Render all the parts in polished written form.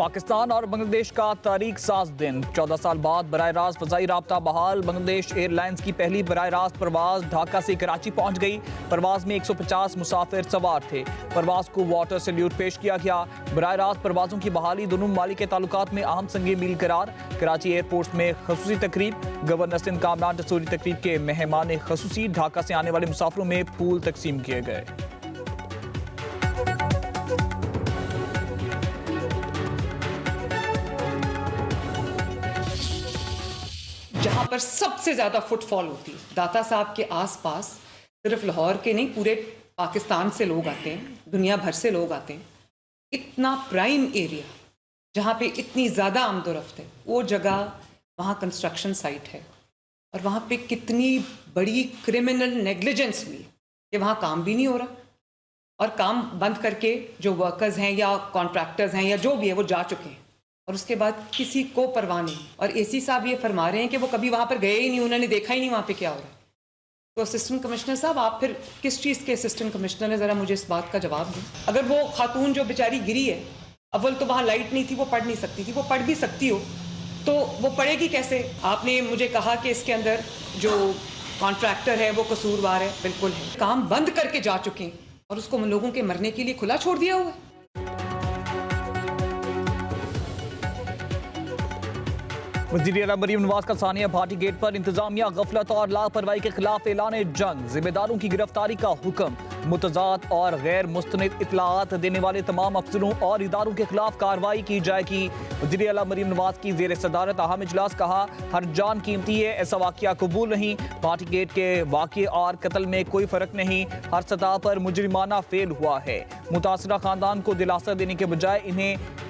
पाकिस्तान और बांग्लादेश का तारीख साज दिन। 14 साल बाद बराह रास्त फ़ज़ाई राब्ता बहाल। बांग्लादेश एयरलाइंस की पहली बराह रास्त परवाज ढाका से कराची पहुंच गई। परवाज में 150 मुसाफिर सवार थे। परवाज को वाटर सैल्यूट पेश किया गया। बराह रास्त परवाजों की बहाली दोनों ममालिक के ताल्लुकात में अहम संग मील करार। कराची एयरपोर्ट में खसूसी तकरीब। गवर्नर सिंध कामरान टसूरी तकरीब के मेहमान खसूसी। ढाका से आने वाले मुसाफिरों में फूल तकसीम किए गए। जहाँ पर सबसे ज़्यादा फुटफॉल होती है दाता साहब के आसपास, सिर्फ लाहौर के नहीं पूरे पाकिस्तान से लोग आते हैं, दुनिया भर से लोग आते हैं। इतना प्राइम एरिया जहाँ पे इतनी ज़्यादा आमदोरफ्त है, वो जगह वहाँ कंस्ट्रक्शन साइट है और वहाँ पे कितनी बड़ी क्रिमिनल नेग्लिजेंस हुई कि वहाँ काम भी नहीं हो रहा और काम बंद करके जो वर्कर्स हैं या कॉन्ट्रैक्टर्स हैं या जो भी है वो जा चुके हैं और उसके बाद किसी को परवाह नहीं। और एसी साहब ये फरमा रहे हैं कि वो कभी वहाँ पर गए ही नहीं, उन्होंने देखा ही नहीं वहाँ पे क्या हो रहा है। तो असिस्टेंट कमिश्नर साहब, आप फिर किस चीज़ के असिस्टेंट कमिश्नर हैं, ज़रा मुझे इस बात का जवाब दें। अगर वो खातून जो बेचारी गिरी है, अव्वल तो वहाँ लाइट नहीं थी, वो पढ़ नहीं सकती थी, वो पढ़ भी सकती हो तो वो पढ़ेगी कैसे। आपने मुझे कहा कि इसके अंदर जो कॉन्ट्रैक्टर है वो कसूरवार है, बिल्कुल है। काम बंद करके जा चुके हैं और उसको लोगों के मरने के लिए खुला छोड़ दिया हुआ है। वज़ीर आला मरीम नवाज का सानिया भाटी गेट पर। इंतजामिया गफलत और लापरवाही के खिलाफ ऐलान जंग। जिम्मेदारों की गिरफ्तारी का हुक्म। मुतजाद और गैर मुस्तनिद इतलात देने वाले तमाम अफसरों और इदारों के खिलाफ कार्रवाई की जाएगी। वज़ीर आला मरीम नवाज की ज़ेर सदारत अहम इजलास। कहा, हर जान कीमती है, ऐसा वाक़या कबूल नहीं। भाटी गेट के वाक़े और कत्ल में कोई फ़र्क नहीं, हर सतह पर मुजरिमाना फेल हुआ है। मुतासरा खानदान को दिलासा देने के बजाय इन्हें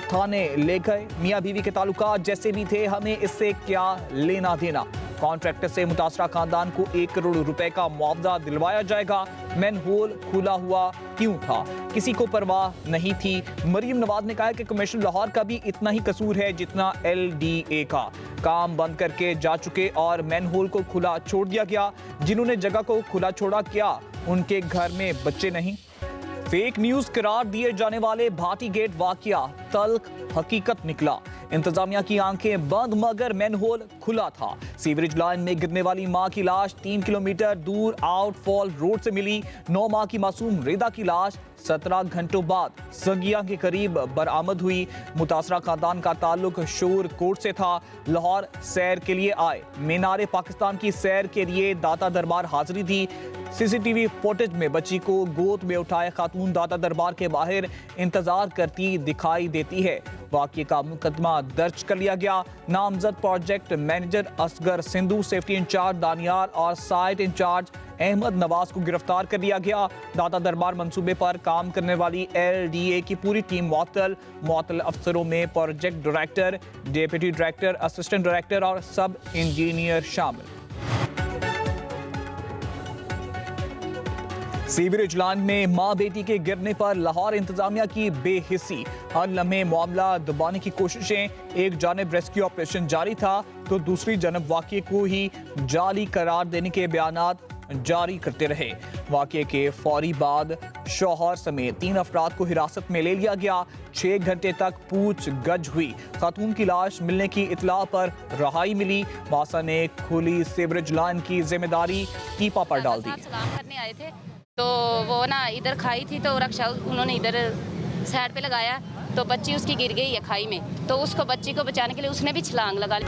थाने ले गए। मियाँ बीवी के ताल्लुकात जैसे भी थे, हमें इससे क्या लेना देना। कॉन्ट्रैक्टर से मुतासरा खानदान को 1 करोड़ रुपए का मुआवजा दिलवाया जाएगा। मैन होल खुला हुआ क्यों था, किसी को परवाह नहीं थी। मरीम नवाज ने कहा कि कमिश्नर लाहौर का भी इतना ही कसूर है जितना LDA का। काम बंद करके जा चुके और मैन होल को खुला छोड़ दिया गया। जिन्होंने जगह को खुला छोड़ा, क्या उनके घर में बच्चे नहीं? फेक न्यूज करार दिए जाने वाले भाटी गेट वाकया तल्ख हकीकत निकला। इंतजामिया की आंखें बंद मगर मैनहोल खुला था। सीवरेज लाइन में गिरने वाली मां की लाश 3 किलोमीटर दूर आउटफॉल रोड से मिली। 9 माह की मासूम रेदा की लाश 17 घंटों बाद संगिया के करीब बरामद हुई। मुतासरा खानदान का ताल्लुक शोर कोट से था। लाहौर सैर के लिए आए। मीनारे पाकिस्तान की सैर के लिए दाता दरबार हाजिरी थी। CCTV फुटेज में बच्ची को गोद में उठाए खातून दाता दरबार के बाहर इंतजार करती दिखाई देती है। वाक़ये का मुकदमा दर्ज कर लिया गया। नामजद project manager Asghar Sindhu, safety incharge Daniyal और साइट इंचार्ज अहमद नवाज को गिरफ्तार कर लिया गया। दाता दरबार मंसूबे पर काम करने वाली LDA की पूरी टीम मुअत्तल अफसरों में project director, deputy director, assistant director और सब इंजीनियर शामिल। सीवरेज लाइन में मां बेटी के गिरने पर लाहौर इंतजामिया की बेहिस्सी। हर लम्हे मामला दबाने की कोशिशें। एक जानिब रेस्क्यू ऑपरेशन जारी था तो दूसरी जानब वाक़ये को ही जाली करार देने के बयानात जारी करते रहे। वाक़ये के फौरी बाद शौहर समेत 3 अफराद को हिरासत में ले लिया गया। 6 घंटे तक पूछ गछ हुई। खातून की लाश मिलने की इतला पर रहाई मिली। वासा ने खुली सीवरेज लाइन की जिम्मेदारी टीपा पर डाल दी। सलाम करने आए थे तो वो ना इधर खाई थी तो रक्षा उन्होंने इधर साइड पे लगाया तो बच्ची उसकी गिर गई है खाई में, तो उसको बच्ची को बचाने के लिए उसने भी छलांग लगा ली।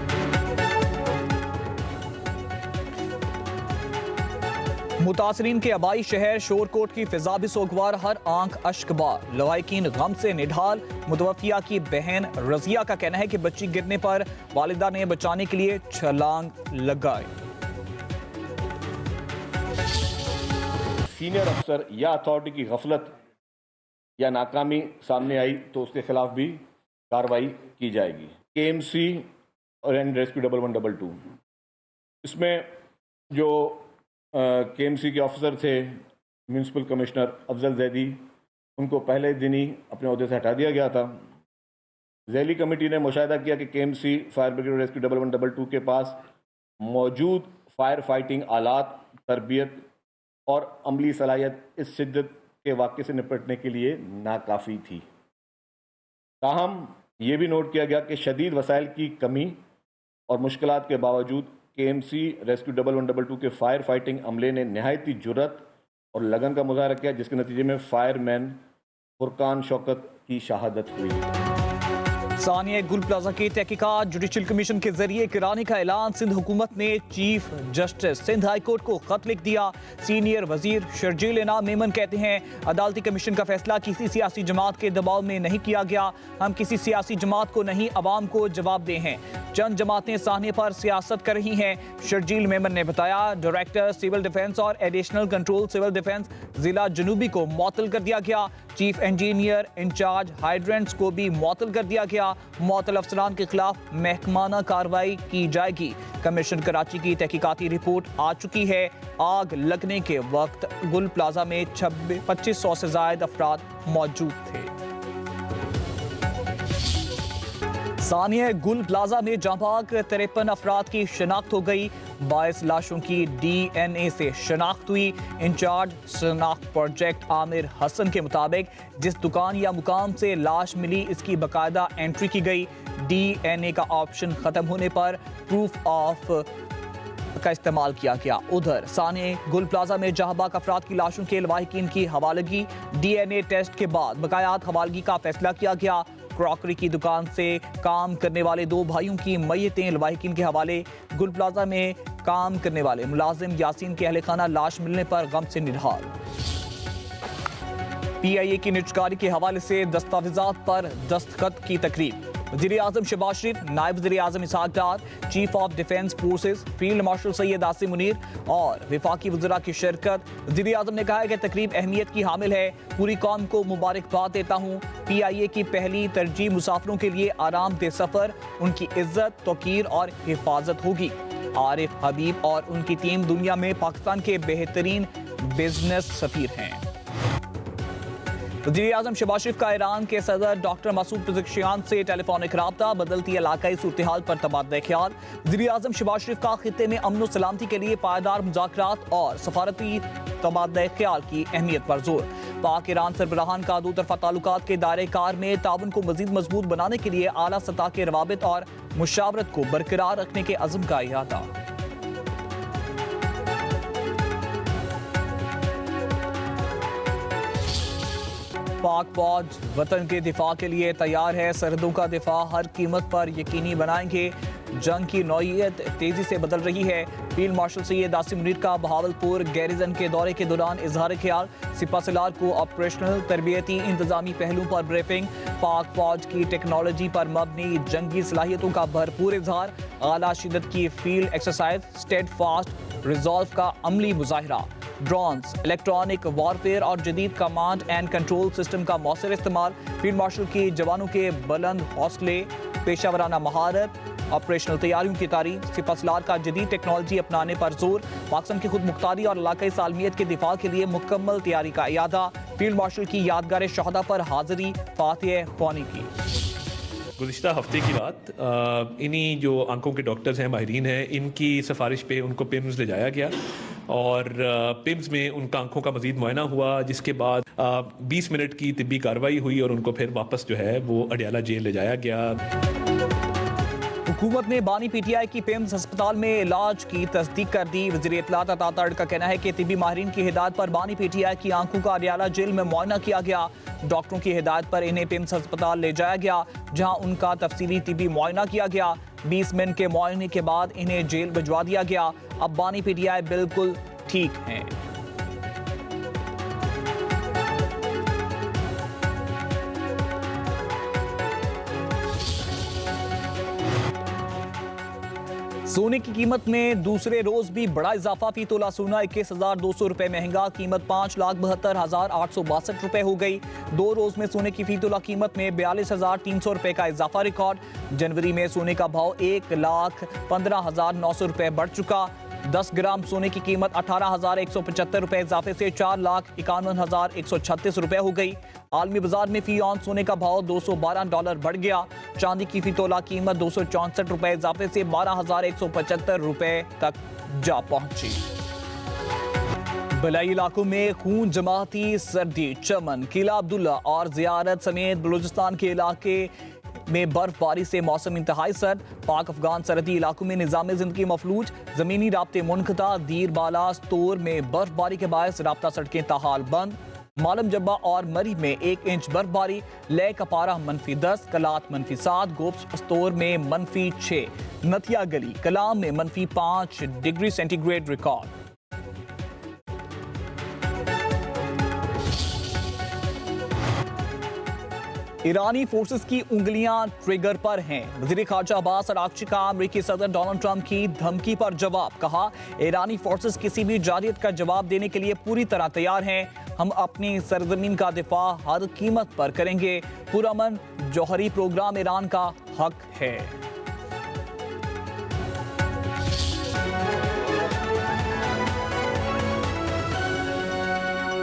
मुतासरीन के आबाई शहर शोरकोट की फिजा भी सोगवार, हर आंख अश्कबार। लवाकिन गम से निढाल। मुतवफिया की बहन रजिया का कहना है कि बच्ची गिरने पर वालिदा ने बचाने के लिए छलांग लगाई। सीनियर अफसर या अथॉरिटी की गफलत या नाकामी सामने आई तो उसके खिलाफ भी कार्रवाई की जाएगी। KMC और रेस्क्यू 1112 इसमें जो KMC के ऑफिसर थे म्यूनसिपल कमिश्नर अफजल जैदी, उनको पहले दिन ही अपने ओहदे से हटा दिया गया था। जैली कमेटी ने मुशाहिदा किया कि KMC फायर ब्रिगेड रेस्क्यू 1112 के पास मौजूद फायर फाइटिंग आलात, तरबियत और अमली सलाहियत इस शिद्दत के वाक़े से निपटने के लिए नाकाफ़ी थी। ताहम ये भी नोट किया गया कि शदीद वसाइल की कमी और मुश्किलात के बावजूद KMC रेस्क्यू 1112 के फायर फाइटिंग अमले ने नहायती जुर्रत और लगन का मुजाहरा किया, जिसके नतीजे में फायरमैन फुरकान शौकत की शहादत हुई। सानिया गुल प्लाजा की तहकीकात जुडिशल कमीशन के जरिए कराने का ऐलान। सिंध हुकूमत ने chief justice Sindh high court को खत लिख दिया। सीनियर वजीर शर्जील इनाम मेमन कहते हैं, अदालती कमीशन का फैसला किसी सियासी जमात के दबाव में नहीं किया गया। हम किसी सियासी जमात को नहीं, अवाम को जवाब दे हैं। चंद जमातें साहने पर सियासत कर रही हैं। शर्जील मेमन ने बताया, डायरेक्टर सिविल डिफेंस और एडिशनल कंट्रोल सिविल डिफेंस जिला जनूबी को मुअत्तल कर दिया गया। चीफ इंजीनियर इंचार्ज हाइड्रेंट्स को भी मुअत्तल कर दिया गया। मुअत्तल अफसरान के खिलाफ महकमाना कार्रवाई की जाएगी। कमीशन कराची की तहकीकाती रिपोर्ट आ चुकी है। आग लगने के वक्त गुल प्लाजा में 2500 से ज्यादा अफराद मौजूद थे। सानिया गुल प्लाजा में जांबाग 53 अफराद की शिनाख्त हो गई। 22 लाशों की DNA से शिनाख्त हुई। इंचार्ज शिनाख्त प्रोजेक्ट आमिर हसन के मुताबिक जिस दुकान या मुकाम से लाश मिली, इसकी बाकायदा एंट्री की गई। DNA का ऑप्शन खत्म होने पर प्रूफ ऑफ का इस्तेमाल किया गया। उधर सानिया गुल प्लाजा में जहाबाग अफराद की लाशों के लवाहिकीन की हवालगी DNA टेस्ट के बाद बकायात हवालगी का फैसला किया गया। क्रॉकरी की दुकान से काम करने वाले 2 भाइयों की मैयतें लवाहिकीन के हवाले। गुल प्लाजा में काम करने वाले मुलाजिम यासीन के अहले खाना लाश मिलने पर गम से निढाल। PIA की निजकारी के हवाले से दस्तावेजात पर दस्तखत की तकरीब। वज़ीर आज़म शहबाज शरीफ, नायब वज़ीर आज़म Ishaq Dar, chief of defence forces field marshal Syed Asim Munir और वफाकी वज़रा की शिरकत। वज़ीर आज़म ने कहा है कि तकरीब अहमियत की हामिल है। पूरी कौम को मुबारकबाद देता हूँ। PIA की पहली तरजीह मुसाफिरों के लिए आरामदेह सफ़र, उनकी इज्जत, तौकीर और हिफाजत होगी। आरिफ हबीब और उनकी टीम दुनिया में पाकिस्तान के बेहतरीन बिजनेस सफीर हैं। वज़ीर आज़म शहबाज शरीफ का ईरान के सदर डॉक्टर मसूद पेज़ेश्कियान से टेलीफोनिक राब्ता, बदलती इलाकाई सूरत हाल पर तबादला ख्याल। वज़ीर आज़म शहबाज शरीफ का खित्ते में अमन और सलामती के लिए पायदार मुज़ाकरात और सफारती तबादला ख्याल की अहमियत पर जोर। पाक ईरान सरबराहान का दो तरफा ताल्लुकात के दायरे कार में ताउन को मजीद मजबूत बनाने के लिए आला सतह के रवाबित और मुशावरत को बरकरार रखने के अज़्म का इरादा। पाक फौज वतन के दिफा के लिए तैयार है। सरहदों का दिफा हर कीमत पर यकीनी बनाएंगे। जंग की नौइयत तेजी से बदल रही है। फील्ड मार्शल सैयद आसिम मुनीर का बहावलपुर गैरिजन के दौरे के दौरान इजहार ख्याल। सिपहसालार को ऑपरेशनल तरबियती इंतजामी पहलुओं पर ब्रीफिंग। पाक फौज की टेक्नोलॉजी पर मबनी जंगी सलाहियतों का भरपूर इजहार। आला शिद्दत की field exercise, steadfast resolve का अमली मुजाहिरा। ड्रोन्स, इलेक्ट्रॉनिक वॉरफेयर और जदीद कमांड एंड कंट्रोल सिस्टम का मौसर इस्तेमाल। फील्ड मार्शल की जवानों के बुलंद हौसले, पेशावराना महारत, ऑपरेशनल तैयारियों की तारीफ। सिपहसालार का जदीद टेक्नोलॉजी अपनाने पर जोर। पाकिस्तान की खुद मुख्तारी और इलाकाई सालमियत के दिफा के लिए मुकम्मल तैयारी का इयादा। फील्ड मार्शल की यादगार शहदा पर हाजिरी फातिह ख्वानी की। गुज़िश्ता हफ्ते की रात इन्हीं जो आंखों के डॉक्टर्स हैं, माहिरीन हैं, इनकी सिफारिश पे उनको पिम्स ले जाया गया और पिम्स में उनका आंखों का मज़ीद मुआयना हुआ, जिसके बाद 20 मिनट की तिब्बी कार्रवाई हुई और उनको फिर वापस जो है वो अडियाला जेल ले जाया गया। हुकूमत ने बानी PTI की पिम्स अस्पताल में इलाज की तस्दीक कर दी। वज़ीर इत्तलात अता तर्ड का कहना है कि तिब्बी माहिरीन की हिदायत पर बानी PTI की आंखों का अडियाला जेल में मुआयना किया गया। डॉक्टरों की हिदायत पर इन्हें पिम्स अस्पताल ले जाया गया, जहां उनका तफसीली तिब्बी मुआयना किया गया। 20 मिनट के मुआयने के बाद इन्हें जेल भिजवा दिया गया। अब बानी PTI बिल्कुल ठीक हैं। सोने की कीमत में दूसरे रोज भी बड़ा इजाफा। फी तोला सोना 21,200 रुपए महंगा, कीमत 5,72,862 रुपए हो गई। 2 रोज में सोने की फी तोला कीमत में 42,300 रुपए का इजाफा रिकॉर्ड। जनवरी में सोने का भाव 1,15,900 रुपए बढ़ चुका। 10 ग्राम सोने की कीमत 18,175 रुपए इजाफे से 4,51,136 रुपए हो गई। आलमी बाजार में फी ऑन सोने का भाव $212 बढ़ गया। चांदी की फी तोला कीमत 264 रुपए इजाफे से 12,175 रुपए तक जा पहुंची। बलाई इलाकों में खून जमाती सर्दी, चमन, किला अब्दुल्ला और जियारत समेत बलूचिस्तान के इलाके में बर्फबारी से मौसम इंतहाई सर्द, पाक अफगान सरहदी इलाकों में निजाम जिंदगी मफलूज, जमीनी राब्ते मुनक़ता, दीर बाला स्तोर में बर्फबारी के बायस राब्ता सड़कें ताहाल बंद, मालम जब्बा और मरी में 1 इंच बर्फबारी, ले कपारा -10, कलात -7, गोप्स स्तोर में -6, नथिया गली कलाम में -5 डिग्री सेंटीग्रेड रिकॉर्ड। ईरानी फोर्सेस की उंगलियां ट्रिगर पर हैं। वज़ीर ख़ारजा अब्बास अराग़ची का अमेरिकी सदर डोनाल्ड ट्रंप की धमकी पर जवाब, कहा ईरानी फोर्सेस किसी भी जारियत का जवाब देने के लिए पूरी तरह तैयार हैं। हम अपनी सरजमीन का दिफा हर कीमत पर करेंगे। पुरअमन जौहरी प्रोग्राम ईरान का हक है।